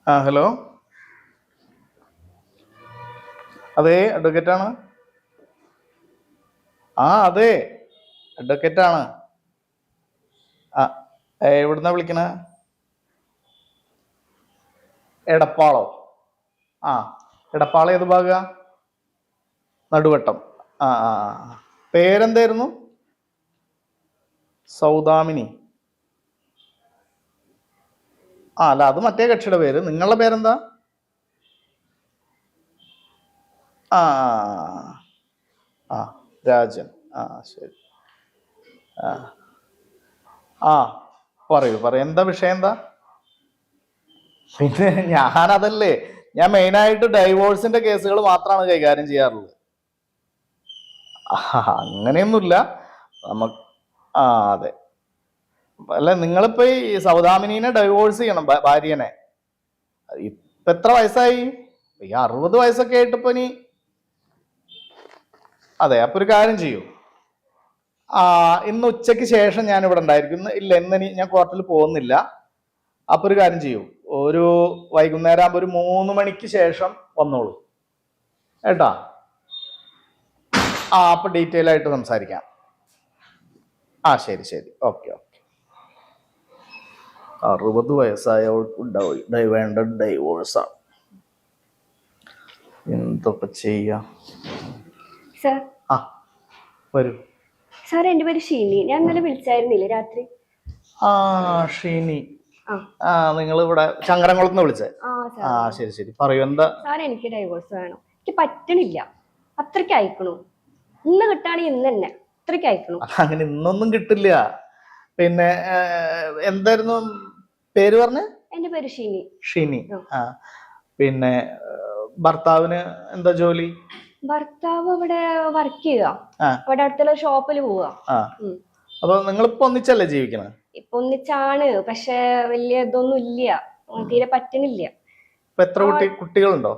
Hello. അതെ, അഡ്വക്കേറ്റാണ്. അതെ, അഡ്വക്കേറ്റാണ്. ആ, എവിടുന്നാ വിളിക്കണ? എടപ്പാളോ? ആ, എടപ്പാള ഏത് ഭാഗ? നടുവട്ടം. ആ ആ ആ. പേരെന്തായിരുന്നു? സൗദാമിനി. അല്ല, അത് മറ്റേ കക്ഷിയുടെ പേര്. നിങ്ങളുടെ പേരെന്താ? ആ ആ രാജൻ. ശരി. ആ ആ പറയൂ. എന്താ വിഷയം എന്താ? പിന്നെ ഞാനതല്ലേ, ഞാൻ മെയിനായിട്ട് ഡൈവോഴ്സിന്റെ കേസുകൾ മാത്രമാണ് കൈകാര്യം ചെയ്യാറുള്ളത്. അങ്ങനെയൊന്നുമില്ല നമുക്ക്. അതെ. അല്ല, നിങ്ങളിപ്പോ ഈ സൗദാമിനീനെ ഡൈവോഴ്സ് ചെയ്യണം, ഭാര്യനെ. ഇപ്പൊ എത്ര വയസ്സായി? ഈ 60 വയസ്സൊക്കെ ആയിട്ടിപ്പോ ഇനി. അതെ, അപ്പൊ ഒരു കാര്യം ചെയ്യൂ. ഇന്ന് ഉച്ചയ്ക്ക് ശേഷം ഞാൻ ഇവിടെ ഉണ്ടായിരിക്കും. ഇന്ന് ഞാൻ കോർട്ടിൽ പോകുന്നില്ല. അപ്പൊ ഒരു കാര്യം ചെയ്യൂ, ഒരു വൈകുന്നേരം ആകുമ്പോ ഒരു 3 മണിക്ക് ശേഷം വന്നോളൂ ഏട്ടാ. അപ്പൊ ഡീറ്റെയിൽ ആയിട്ട് സംസാരിക്കാം. ശരി. ഓക്കെ. 60 വയസ്സായവൾക്ക് വേണ്ട ഡൈവോഴ്സാണ്. എന്തൊക്കെ ചെയ്യാം? വരൂ. സാർ, എന്റെ പേര് ഷീനി. ഞാൻ ഇന്നലെ വിളിച്ചായിരുന്നില്ലേ രാത്രി? ഷീനി. നിങ്ങൾ ഇവിടെ ചങ്ങരംകുളത്ത് വിളിച്ചേ? ശരി. പറയൂ, എന്താ? സാർ, എനിക്ക് ഡൈവോഴ്സ് വേണം. എനിക്ക് പറ്റണില്ല. അത്രയ്ക്ക് അയക്കണു. ഇന്ന് കിട്ടാണെങ്കിൽ ഇന്ന് തന്നെ. അത്രയ്ക്ക് അയക്കണു. അങ്ങനെ ഇന്നൊന്നും കിട്ടില്ല. പിന്നെ എന്തായിരുന്നു പേര് പറഞ്ഞ? എന്റെ പേര് ഷീനി. പിന്നെ ഭർത്താവിന് എന്താ ജോലി? ഭർത്താവ് ഇവിടെ വർക്ക് ചെയ്യുക. അവിടെ അടുത്തുള്ള ഷോപ്പിൽ പോവുക. അപ്പൊ നിങ്ങളിപ്പോ ഒന്നിച്ചല്ലേ ജീവിക്കണേ? ഇപ്പൊ ഒന്നിച്ചാണ്, പക്ഷെ വലിയ ഇതൊന്നും ഇല്ല. തീരെ പറ്റണില്ല. ഇപ്പൊ എത്ര കുട്ടികളുണ്ടോ?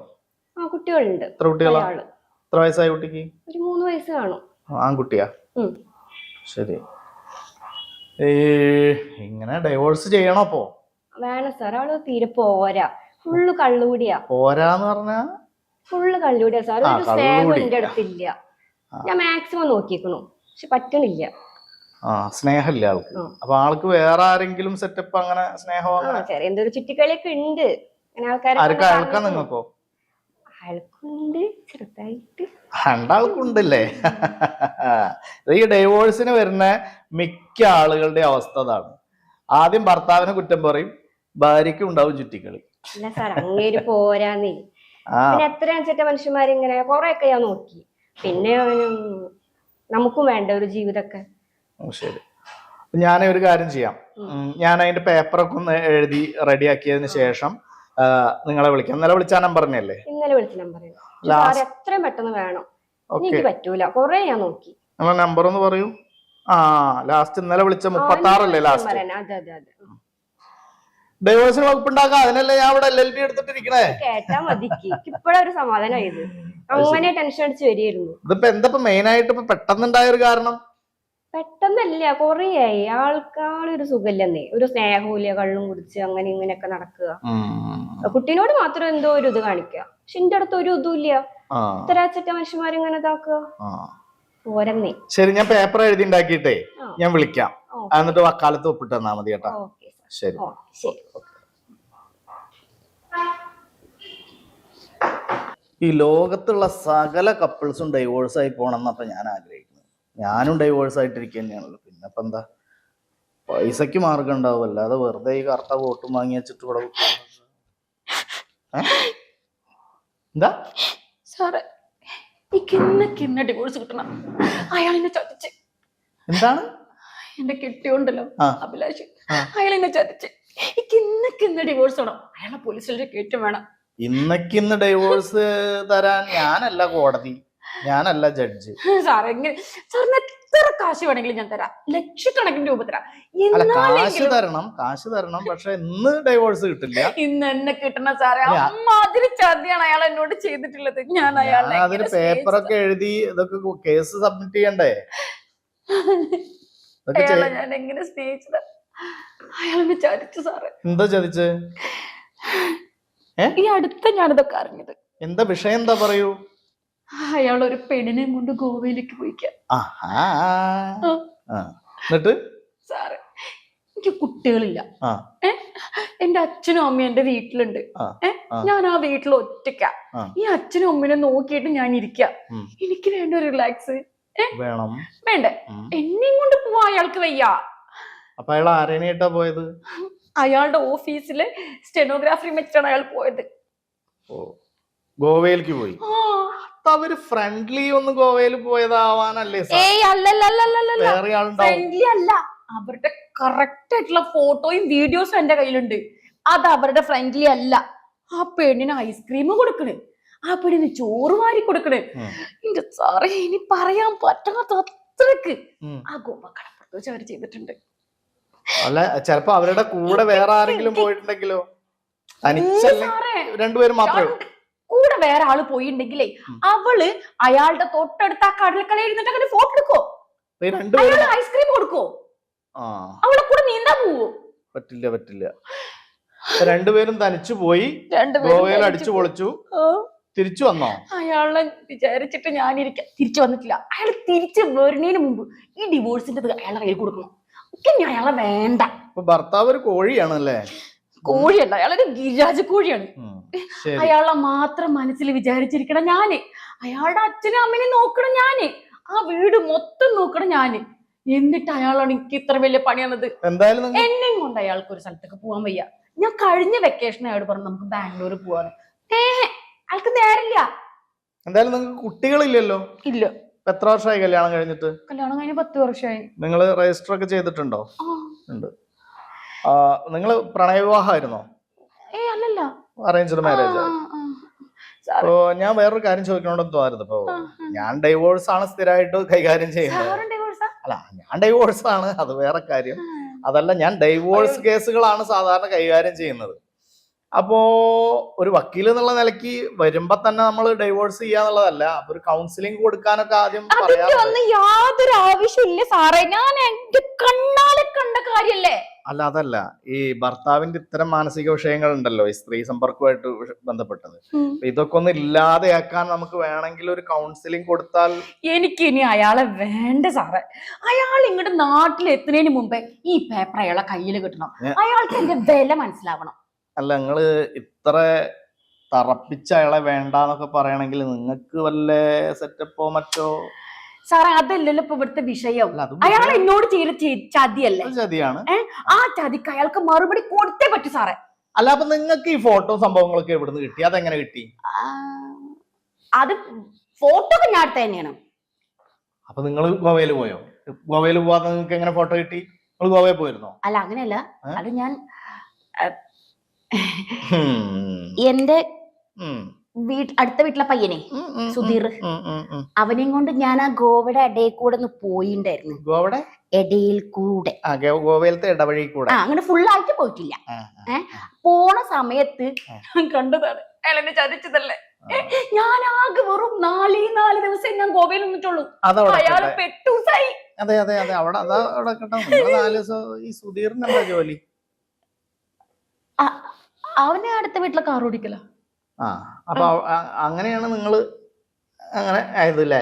കുട്ടികളുണ്ട്. എത്ര കുട്ടികളാ? എത്ര വയസ്സായ കുട്ടിക്ക്? ഒരു 3 വയസ്സ് കാണും. ആൺകുട്ടിയാ? ശരി. ഇങ്ങനെ ഡൈവോഴ്സ് ചെയ്യണോ? അപ്പോ വേണം സാർ. അവള് തീരെ പോരാ. ഫുള്ള് കള്ളുകൂടിയാ. പോരാന്ന് പറഞ്ഞാ ഫുള്ള് കള്ളുകൂടിയാ സാർ. ഒരു സ്നേഹം എന്റെ അടുത്തില്ല. ഞാൻ മാക്സിമം നോക്കിക്കണു, പക്ഷെ പറ്റണില്ല. സ്നേഹമില്ല ആൾക്ക്. അപ്പൊ ആൾക്ക് വേറെ ആരെങ്കിലും സെറ്റപ്പ് അങ്ങനെ സ്നേഹം ചെറിയ എന്തൊരു ചുറ്റിക്കളിയൊക്കെ ഉണ്ട്. നിങ്ങൾക്കോ? ആൾക്കുണ്ട്, ചെറുതായിട്ട്. രണ്ടാൾക്കുണ്ടല്ലേ? ഈ ഡൈവോഴ്സിന് വരുന്ന മിക്ക ആളുകളുടെ അവസ്ഥ അതാണ്. ആദ്യം ഭർത്താവിനെ കുറ്റം പറയും, ഭാര്യയ്ക്കും ഉണ്ടാവും ചുറ്റിക്കളി. അല്ല സാർ, അങ്ങേര് പോരാന്നേ. പിന്നെ എത്രയാന്ന് വെച്ചിട്ട് മനുഷ്യന്മാരിങ്ങനെ കൊറേയൊക്കെ ഞാൻ നോക്കി. പിന്നെ നമുക്കും വേണ്ട ഒരു ജീവിതമൊക്കെ. ശരി. ഞാൻ ഒരു കാര്യം ചെയ്യാം. ഞാൻ അതിന്റെ പേപ്പറൊക്കെ ഒന്ന് എഴുതി റെഡിയാക്കിയതിന് ശേഷം നിങ്ങളെ വിളിക്കാം. ഇന്നലെ വിളിച്ച നമ്പർ തന്നെയല്ലേ? ഇന്നലെ വിളിച്ച നമ്പർ. എത്രയും പെട്ടെന്ന് വേണം. എനിക്ക് പറ്റൂല, കൊറേ ഞാൻ നോക്കി. നിങ്ങളെ നമ്പർ ഒന്ന് പറയൂ. ലാസ്റ്റ് ഇന്നലെ വിളിച്ച 36 അല്ലേ ലാസ്റ്റ്? ഡൈവോഴ്സിന് വകുപ്പുണ്ടാക്കാം. അതിനല്ലേ ഞാൻ ഇവിടെ LLB എടുത്തിട്ടിരിക്കണേ. കേട്ടാ മതി. ഇപ്പഴൊരു സമാധാനമായത്. അങ്ങനെ ടെൻഷൻ അടിച്ച് വരികയായിരുന്നു. ഇതിപ്പോ എന്താ മെയിൻ ആയിട്ട് ഇപ്പൊ പെട്ടെന്നുണ്ടായ ഒരു കാരണം? പെട്ടെന്നല്ല, കൊറേയായി. ആൾക്കാളൊരു സുഖമില്ലെന്നേ. ഒരു സ്നേഹമില്ല, കള്ളും കുടിച്ച് അങ്ങനെ ഇങ്ങനെയൊക്കെ നടക്കുക. കുട്ടീനോട് മാത്രം എന്തോ ഒരു ഇത് കാണിക്കുക, പക്ഷെ എന്റെ അടുത്ത് ഒരു ഇതും ഇല്ല. ഇത്തരച്ചറ്റ മനുഷ്യന്മാരിങ്ങനെ ഇതാക്കുക. പോരന്നേ. ശരി, ഞാൻ പേപ്പർ എഴുതി ഉണ്ടാക്കിയിട്ടേ ഞാൻ വിളിക്കാം. എന്നിട്ട് വക്കാലത്ത് ഒപ്പിട്ട് തന്നാ മതി കേട്ടോ. ശരി. ഈ ലോകത്തുള്ള സകല കപ്പിൾസും ഡൈവോഴ്സ് ആയി പോണെന്നപ്പൊ ഞാൻ ആഗ്രഹിക്കുന്നത്. ഞാനും ഡൈവോഴ്സ് ആയിട്ടിരിക്കുക തന്നെയാണല്ലോ. പിന്നെ ഇപ്പൊ എന്താ, പൈസക്ക് മാർഗം ഉണ്ടാവും, അല്ലാതെ വെറുതെ ഈ കറുത്ത വോട്ടും വാങ്ങി വെച്ചിട്ട് ഇവിടെ എന്താ സാറേ, ഡിവോഴ്സ് കിട്ടണം. അയാളെന്നെ ചതിച്ച്. എന്താണ്? എന്റെ കെട്ടിയുണ്ടല്ലോ അഭിലാഷ്, അയാളെന്നെ ചതിച്ച്. ഇന്ന് ഡിവോഴ്സ് വേണം. അയാളെ പോലീസിൽ കയറ്റം വേണം. ഇന്ന് ഡൈവോഴ്സ് തരാൻ ഞാനല്ല കോടതി, ഞാനല്ല ജഡ്ജ്. സാർ എങ്ങനെ? സാറിന് എത്ര കാശ് വേണമെങ്കിലും ഞാൻ തരാം. ലക്ഷക്കണക്കിന് രൂപ തരാം. കാശ് തരണം. പക്ഷെ ഇന്ന് ഡൈവോഴ്സ് കിട്ടില്ല. ഇന്ന് എന്നെ കിട്ടണം സാറേ. അമ്മാതിരി ചതിയാണ് അയാൾ എന്നോട് ചെയ്തിട്ടുള്ളത്. ഞാൻ അതിന് പേപ്പറൊക്കെ എഴുതി ഇതൊക്കെ കേസ് സബ്മിറ്റ് ചെയ്യണ്ടേ? ഞാൻ എങ്ങനെ സ്നേഹിച്ചത്? അയാളെന്നെ ചതിച്ചു സാറേ. എന്താ ചതിച്ച്? ഈ അടുത്ത ഞാനിതൊക്കെ അറിഞ്ഞത്. എന്താ വിഷയം, എന്താ പറയൂ? അയാൾ ഒരു പെണ്ണിനെ കൊണ്ട് ഗോവയിലേക്ക് പോയിക്കാം. എന്നിട്ട് സാറ്, എനിക്ക് കുട്ടികളില്ല. എന്റെ അച്ഛനും അമ്മയും എന്റെ വീട്ടിലുണ്ട്. ഞാൻ ആ വീട്ടിൽ ഒറ്റയ്ക്ക. ഈ അച്ഛനും അമ്മനെ നോക്കിയിട്ട് ഞാൻ ഇരിക്കാം. എനിക്ക് വേണ്ട ഒരു റിലാക്സ് വേണം. വേണ്ടേ? എന്നെയും കൊണ്ട് പോവാ അയാൾക്ക് വയ്യ. അപ്പൊ അയാൾ ആരേനായിട്ടാ പോയത്? അയാളുടെ ഓഫീസിലെ സ്റ്റെനോഗ്രാഫറി വെച്ചാണ് അയാൾ പോയത്. ഗോവയിലേക്ക് പോയി. അവര് ഫ്രണ്ട്ലി ഒന്ന് ഗോവയിൽ പോയതാവാനല്ലേ? ഫ്രണ്ട്ലി അല്ല, അവരുടെ കറക്റ്റ് ആയിട്ടുള്ള ഫോട്ടോയും വീഡിയോസും എന്റെ കയ്യിലുണ്ട്. അത് അവരുടെ ഫ്രണ്ട്ലി അല്ല. ആ പെണ്ണിന് ഐസ്ക്രീം കൊടുക്കണേ, ആ പെണ്ണിന് ചോറ് വാരി കൊടുക്കണേ. എന്റെ സാറേ, ഇനി പറയാൻ പറ്റാത്ത അത്രക്ക് ആ ഗോവ കടപ്പുറത്ത് വെച്ച് അവർ ചെയ്തിട്ടുണ്ട്. അല്ല, ചിലപ്പോ അവരുടെ കൂടെ വേറെ ആരെങ്കിലും പോയിട്ടുണ്ടെങ്കിലോ? രണ്ടുപേരും മാത്രമേ കൂടെ വേറെ ആള് പോയിട്ടുണ്ടെങ്കിലേ അവള് അയാളുടെ തൊട്ടടുത്ത ആ കടൽക്കടയിൽ ഇരുന്നിട്ട് അങ്ങനെ ഫോട്ടോ എടുക്കോ? ഐസ്ക്രീം കൊടുക്കോ? അവളെ കൂടെ നീന്താൻ പോവോ? പറ്റില്ല, പറ്റില്ല. രണ്ടുപേരും തനിച്ചു പോയി ഗോവയിൽ അടിച്ചു പൊളിച്ചു. തിരിച്ചു വന്നോ? അയാളെ വിചാരിച്ചിട്ട് ഞാനിരിക്കാം. തിരിച്ചു വന്നിട്ടില്ല. അയാൾ തിരിച്ചു വരുന്നതിന് മുമ്പ് ഈ ഡിവോഴ്സിന്റെ അയാളെ കയ്യിൽ കൊടുക്കണം. അയാളെ വേണ്ട. ഭർത്താവ് ഒരു കോഴിയാണല്ലേ? കോഴിയല്ല, അയാളൊരു ഗിരിരാജ കോഴിയാണ്. അയാളെ മാത്രം മനസ്സിൽ വിചാരിച്ചിരിക്കണം ഞാന്. അയാളുടെ അച്ഛനും അമ്മനെ നോക്കണം ഞാന്. ആ വീട് മൊത്തം നോക്കണം ഞാന്. എന്നിട്ട് അയാളാണ് എനിക്ക് ഇത്ര വലിയ പണിയാണത്. എന്നെയും കൊണ്ട് അയാൾക്ക് ഒരു സ്ഥലത്തേക്ക് പോവാൻ വയ്യ. ഞാൻ കഴിഞ്ഞ വെക്കേഷൻ അയാൾ പറഞ്ഞു നമുക്ക് ബാംഗ്ലൂർ പോവാന്ന്. അയാൾക്ക് നേരില്ല. എന്തായാലും നിങ്ങൾക്ക് കുട്ടികളില്ലല്ലോ? ഇല്ല. എത്ര വർഷമായി കല്യാണം കഴിഞ്ഞിട്ട്? കല്യാണം കഴിഞ്ഞ 10 വർഷമായി. നിങ്ങൾ രജിസ്റ്റർ ഒക്കെ ചെയ്തിട്ടുണ്ടോ? ഉണ്ട്. നിങ്ങള് പ്രണയവിവാഹമായിരുന്നോ? അല്ലല്ല, അറേഞ്ച്ഡ് മാരേജ്. അപ്പോ ഞാൻ വേറൊരു കാര്യം ചോദിക്കണോണ്ടെന്ന് തോന്നുന്നു. ഇപ്പൊ ഞാൻ ഡൈവോഴ്സ് ആണ് സ്ഥിരമായിട്ട് കൈകാര്യം ചെയ്യുന്നത്. അല്ല, ഞാൻ ഡൈവോഴ്സ് ആണ്, അത് വേറെ കാര്യം. അതല്ല, ഞാൻ ഡൈവോഴ്സ് കേസുകളാണ് സാധാരണ കൈകാര്യം ചെയ്യുന്നത്. അപ്പോ ഒരു വക്കീൽ എന്നുള്ള നിലയ്ക്ക് വരുമ്പോ തന്നെ നമ്മൾ ഡൈവോഴ്സ് ചെയ്യാന്നുള്ളതല്ല, അപ്പൊ ഒരു കൗൺസിലിംഗ് കൊടുക്കാനൊക്കെ ആദ്യം യാതൊരു ആവശ്യമില്ല സാറേ. ഞാൻ എന്റെ കണ്ണാലെ കണ്ട കാര്യല്ലേ. അല്ല, അതല്ല, ഈ ഭർത്താവിന്റെ ഇത്തരം മാനസിക വിഷയങ്ങൾ ഉണ്ടല്ലോ, ഈ സ്ത്രീ സമ്പർക്കമായിട്ട് ബന്ധപ്പെട്ടത്. ഇതൊക്കെ ഒന്ന് ഇല്ലാതെയാക്കാൻ നമുക്ക് വേണമെങ്കിൽ ഒരു കൗൺസിലിംഗ് കൊടുത്താൽ. എനിക്ക് ഇനി അയാളെ വേണ്ട സാറേ. അയാൾ ഇങ്ങോട്ട് നാട്ടിൽ എത്തുന്നതിന് മുമ്പേ ഈ പേപ്പർ അയാളെ കയ്യിൽ കിട്ടണം. അയാൾക്ക് എന്റെ വില മനസ്സിലാവണം. അല്ല, നിങ്ങള് ഇത്ര തറപ്പിച്ച അയാളെ വേണ്ടെന്നൊക്കെ പറയണെങ്കിൽ നിങ്ങൾക്ക് വല്ല സെറ്റപ്പോ മറ്റോ? സാറേ, അതല്ലല്ലോ ഇപ്പൊ ഇവിടുത്തെ വിഷയം. അയാൾ എന്നോട് ചെയ്ത ചതിയല്ലേ? ചതിയാണ്. ആ ചതിക്ക് അയാൾക്ക് മറുപടി കൊടുത്തേ പറ്റൂ സാറേ. അല്ല, അപ്പൊ നിങ്ങൾക്ക് ഈ ഫോട്ടോ സംഭവങ്ങളൊക്കെ എവിടുന്ന് കിട്ടി? അതെങ്ങനെ കിട്ടി? അത് ഫോട്ടോ ഒക്കെ ഞാൻ അടുത്ത തന്നെയാണ്. അപ്പൊ നിങ്ങൾ ഗോവയിൽ പോയോ? ഗോവയിൽ പോവാതെ നിങ്ങൾക്ക് എങ്ങനെ ഫോട്ടോ കിട്ടി? നിങ്ങൾ ഗോവയിൽ പോയിരുന്നോ? അല്ല, അങ്ങനെയല്ല. അത് ഞാൻ എന്റെ അടുത്ത വീട്ടിലെ പയ്യനെ സുധീർ, അവനെയും കൊണ്ട് ഞാൻ ആ ഗോവയുടെ ഇടയിൽ കൂടെ ഒന്ന് പോയിണ്ടായിരുന്നു. ഗോവയുടെ ഇടയിൽ കൂടെ, ഗോവയിലത്തെ ഇടവഴി കൂടെ. അങ്ങനെ ഫുള്ളായിട്ട് പോയിട്ടില്ല. പോണ സമയത്ത് ഞാൻ കണ്ടതാണ്. അയാളെന്നെ ചതിച്ചതല്ലേ. ഞാൻ ആകെ വെറും 4 ദിവസം ഞാൻ ഗോവയിൽ നിന്നിട്ടുള്ളൂ. അയാൾ പെട്ടൂസായി. അതെ അതെ അതെ, അവിടെ 4 ദിവസം. ഈ സുധീറിന് എന്താ ജോലി? അവനെ അടുത്ത വീട്ടിലെ കാർ ഓടിക്കല. അപ്പൊ അങ്ങനെയാണ് നിങ്ങള് അങ്ങനെ ആയതല്ലേ?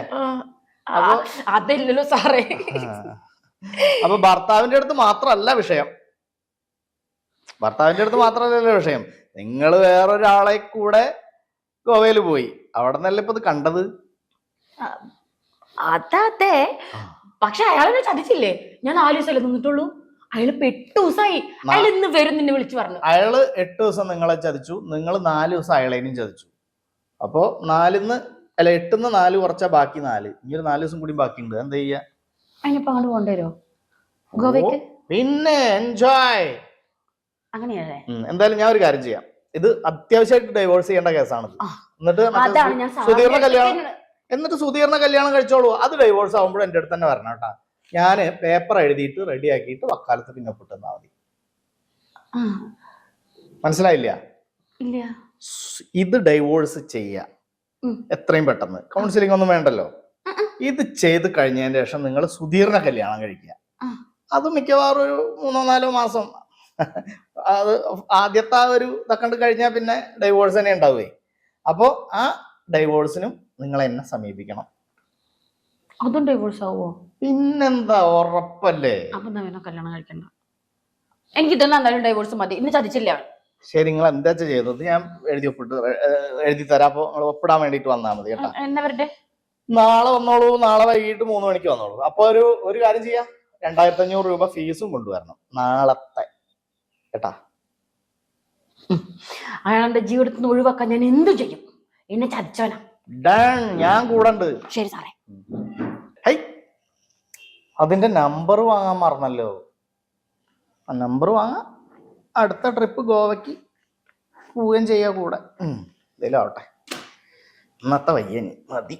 അതല്ലല്ലോ സാറേ. അപ്പൊ ഭർത്താവിന്റെ അടുത്ത് മാത്രല്ല വിഷയം. ഭർത്താവിന്റെ അടുത്ത് മാത്രല്ലല്ലോ വിഷയം. നിങ്ങൾ വേറൊരാളെ കൂടെ ഗോവയിൽ പോയി. അവിടെ നിന്നല്ലേ ഇപ്പൊ ഇത് കണ്ടത്? അതെ, പക്ഷെ അയാളെന്നെ ചതിച്ചില്ലേ. ഞാൻ 4 ദിവസമല്ലേ നിന്നിട്ടുള്ളൂ. അയാള് 8 ദിവസമായി. അയാൾ ഇന്ന് വരും നിന്നെ വിളിച്ചു പറഞ്ഞു. അയാള് 8 ദിവസം നിങ്ങളെ ചതിച്ചു, നിങ്ങൾ 4 ദിവസം അയാളേനും ചതിച്ചു. അപ്പൊ 8ന്ന് 4 കുറച്ചാ ബാക്കി 4. ഇനി ഒരു 4 ദിവസം കൂടി ബാക്കിയുണ്ട്. എന്താ ചെയ്യാ? അതിനിപ്പോ അങ്ങോട്ട് കൊണ്ടുവരുമോ ഗോവയ്ക്ക്? പിന്നെ എൻജോയ്. അങ്ങനെയല്ലേ? എന്തായാലും ഞാൻ ഒരു കാര്യം ചെയ്യാം. ഇത് അത്യാവശ്യമായിട്ട് ഡൈവോഴ്സ് ചെയ്യേണ്ട കേസാണ്. എന്നിട്ട് സുധീറിനെ കല്യാണം കഴിച്ചോളൂ. അത് ഡൈവോഴ്സ് ആവുമ്പോഴും എന്റെ അടുത്ത് തന്നെ വരണം കേട്ടാ. ഞാന് പേപ്പർ എഴുതിയിട്ട് റെഡിയാക്കിയിട്ട് വക്കാലത്ത് പിന്നെ പൊട്ടുന്നാ മതി. മനസ്സിലായില്ല? ഇത് ഡൈവോഴ്സ് ചെയ്യാ എത്രയും പെട്ടെന്ന്. കൗൺസിലിംഗ് ഒന്നും വേണ്ടല്ലോ. ഇത് ചെയ്ത് കഴിഞ്ഞതിന് ശേഷം നിങ്ങൾ സുധീറിനെ കല്യാണം കഴിക്കുക. അത് മിക്കവാറും ഒരു 3-4 മാസം അത് ആദ്യത്തെ ആ ഒരു ഇതൊക്കെ കണ്ട് കഴിഞ്ഞാൽ പിന്നെ ഡൈവോഴ്സ് തന്നെ ഉണ്ടാവുകയെ. അപ്പോൾ ആ ഡൈവോഴ്സിനും നിങ്ങൾ എന്നെ സമീപിക്കണം. അതും ഡൈവോഴ്സ് ആവോ? പിന്നെന്താ, ഉറപ്പല്ലേ. അപ്പൊ എന്നാ കല്യാണം കഴിക്കണ്ട, എനിക്ക് ഇതെന്നാ എന്തായാലും ഡൈവോഴ്സ് മതി. ഇന്ന് ചതിച്ചില്ല. ശരി, നിങ്ങൾ എന്താ ചെയ്തത് ഞാൻ എഴുതി തരാം. അപ്പൊ നിങ്ങൾ ഒപ്പിടാൻ വേണ്ടിട്ട് വന്നാൽ മതി കേട്ടോ. എന്നാ വരട്ടെ? നാളെ വന്നോളൂ, നാളെ വൈകിട്ട് 3 മണിക്ക് വന്നോളൂ. അപ്പൊ ഒരു കാര്യം ചെയ്യാം, 2500 രൂപ ഫീസും കൊണ്ടുവരണം നാളത്തെ കേട്ടാ. അയാളുടെ ജീവിതത്തിൽ നിന്ന് ഒഴിവാക്കാൻ ഞാൻ എന്തു ചെയ്യും? എന്നെ ചതിച്ചവനാ. ഡൺ, ഞാൻ കൂടെ ഉണ്ട്. ശരി സാറേ. ഹൈ, അതിന്റെ നമ്പർ വാങ്ങാൻ മറന്നല്ലോ. ആ നമ്പർ വാങ്ങാം, അടുത്ത ട്രിപ്പ് ഗോവയ്ക്ക് പോവുകയും ചെയ്യാ കൂടെ. എന്തേലും ആവട്ടെ, ഇന്നത്തെ വയ്യനി മതി.